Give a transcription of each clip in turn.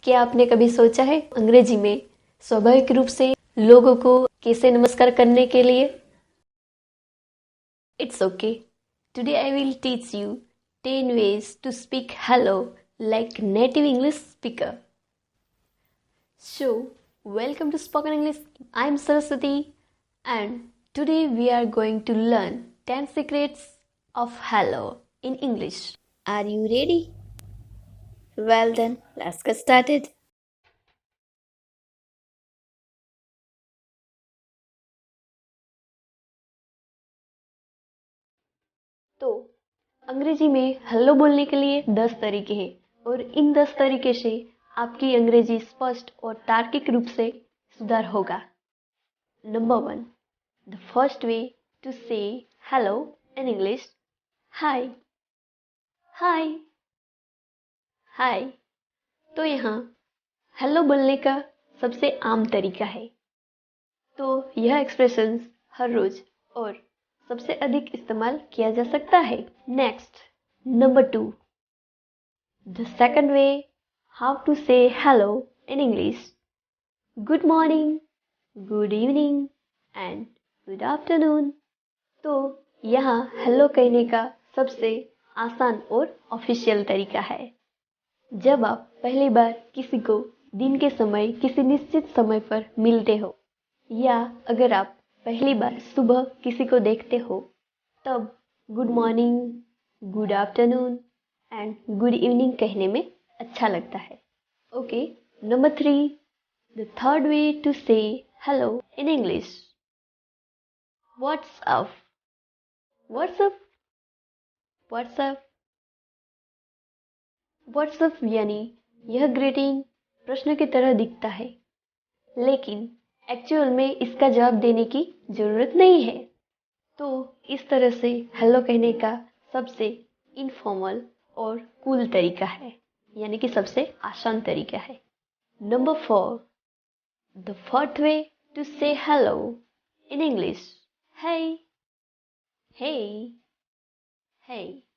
क्या आपने कभी सोचा है अंग्रेजी में स्वाभाविक रूप से लोगों को कैसे नमस्कार करने के लिए? It's okay. Today I will teach you 10 ways to speak hello like native English speaker. So, welcome to Spoken English. I'm Saraswati and today we are going to learn 10 secrets of hello in English. Are you ready? Well then, let's get started. तो अंग्रेजी में hello बोलने के लिए 10 तरीके हैं और इन 10 तरीके से आपकी अंग्रेजी स्पष्ट और तार्किक रूप से सुधार होगा. Number 1. The first way to say hello in English. Hi. Hi. Hi. तो यहाँ हेलो बोलने का सबसे आम तरीका है. तो यह एक्सप्रेशंस हर रोज और सबसे अधिक इस्तेमाल किया जा सकता है. Next, number 2. The second way, how to say hello in English. Good morning, good evening and good afternoon. तो यहाँ हेलो कहने का सबसे आसान और ऑफिशियल तरीका है. जब आप पहली बार किसी को दिन के समय किसी निश्चित समय पर मिलते हो या अगर आप पहली बार सुबह किसी को देखते हो तब good morning, good afternoon and good evening कहने में अच्छा लगता है. Okay, number 3. The third way to say hello in English. What's up. What's up. What's up. What's up यानी यह ग्रीटिंग प्रश्न की तरह दिखता है लेकिन एक्चुअल में इसका जवाब देने की जरूरत नहीं है. तो इस तरह से हेलो कहने का सबसे इनफॉर्मल और कूल तरीका है यानी कि सबसे आसान तरीका है. Number 4. The fourth way to say hello in English. Hey. Hey. Hey.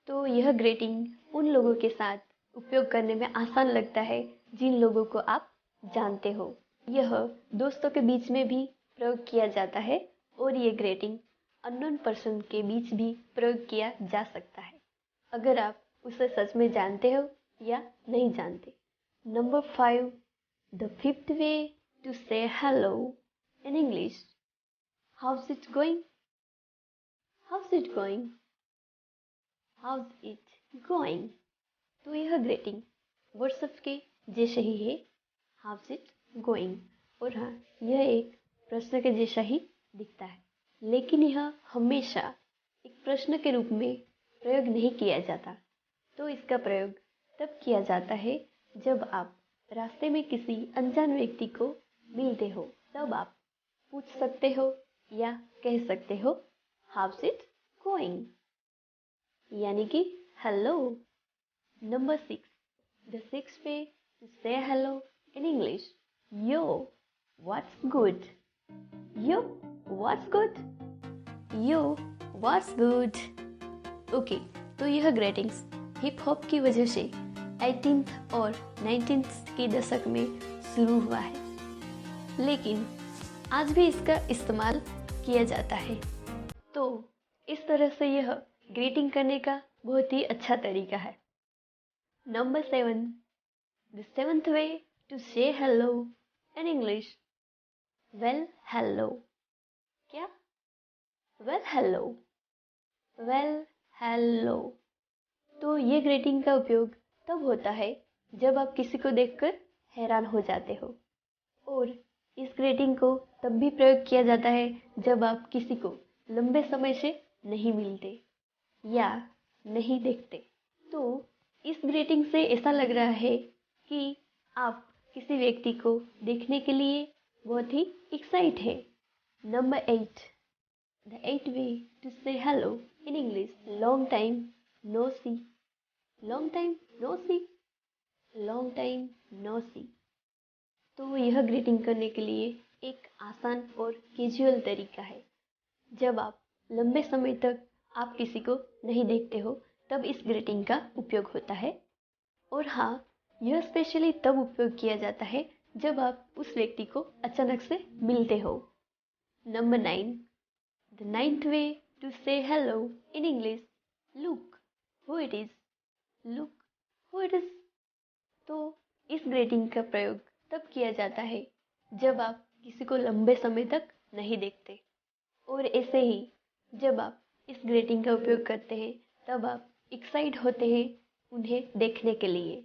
तो यह ग्रीटिंग उन लोगों के साथ उपयोग करने में आसान लगता है जिन लोगों को आप जानते हो. यह दोस्तों के बीच में भी प्रयोग किया जाता है और ये ग्रीटिंग अननोन पर्सन के बीच भी प्रयोग किया जा सकता है अगर आप उसे सच में जानते हो या नहीं जानते. Number 5. The fifth way to say hello in English. How's it going. How's it going. How's it going. तो यह ग्रीटिंग व्हाट्सएप के जैसे ही है, हाउस इट गोइंग. और हाँ, यह एक प्रश्न के जैसा ही दिखता है लेकिन यह हमेशा एक प्रश्न के रूप में प्रयोग नहीं किया जाता. तो इसका प्रयोग तब किया जाता है जब आप रास्ते में किसी अनजान व्यक्ति को मिलते हो तब आप पूछ सकते हो या कह सकते हो हाउस इट गोइंग यानी कि hello. Number 6. The six way to say hello in English. Yo. What's good. Yo. What's good. Yo. What's good. Okay, तो यह ग्रीटिंग्स हिप हॉप की वजह से 18th और 19th के दशक में शुरू हुआ है लेकिन आज भी इसका इस्तेमाल किया जाता है. तो इस तरह से यह ग्रीटिंग करने का बहुत ही अच्छा तरीका है. Number 7. The seventh way to say hello in English. Well hello. क्या? Well hello. Well hello. तो ये ग्रीटिंग का उपयोग तब होता है जब आप किसी को देखकर हैरान हो जाते हो और इस ग्रीटिंग को तब भी प्रयोग किया जाता है जब आप किसी को लंबे समय से नहीं मिलते या नहीं देखते. तो इस ग्रीटिंग से ऐसा लग रहा है कि आप किसी व्यक्ति को देखने के लिए बहुत ही एक्साइट है. Number 8. The eight way to say hello in English. Long time no see. Long time no see. Long time no see. तो यह ग्रीटिंग करने के लिए एक आसान और कैजुअल तरीका है. जब आप लंबे समय तक आप किसी को नहीं देखते हो तब इस ग्रीटिंग का उपयोग होता है. और हाँ, यह स्पेशली तब उपयोग किया जाता है जब आप उस व्यक्ति को अचानक से मिलते हो। Number 9, the ninth way to say hello in English, look who it is. Look who it is. तो इस ग्रीटिंग का प्रयोग तब किया जाता है जब आप किसी को लंबे समय तक नहीं देखते, और ऐसे ही जब आप इस ग्रीटिंग का उपयोग करते हैं तब आप एक्साइट होते हैं उन्हें देखने के लिए।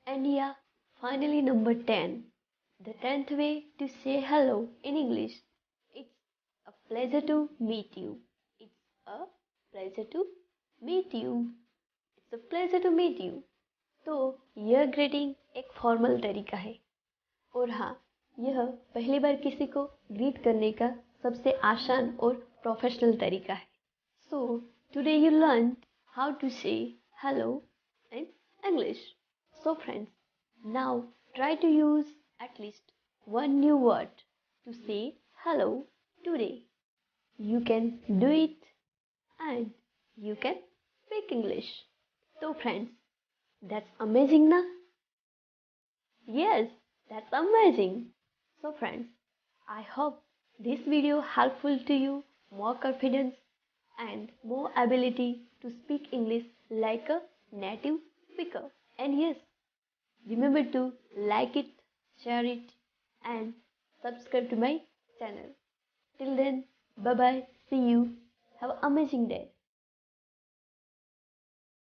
एंड या finally number 10, the 10th way to say hello in English, it's a pleasure to meet you. It's a pleasure to meet you. It's a pleasure to meet you. तो यह ग्रीटिंग एक फॉर्मल तरीका है, और हाँ, यह पहली बार किसी को ग्रीट करने का सबसे आसान और प्रोफेशनल तरीका है। So today you learn how to say hello in English. So friends, now try to use at least one new word to say hello today. You can do it and you can speak English. So friends, that's amazing na? Yes, that's amazing. So friends, I hope this video helpful to you, more confidence and more ability to speak English like a native speaker. And yes, remember to like it, share it and subscribe to my channel. Till then, bye bye, see you, have an amazing day.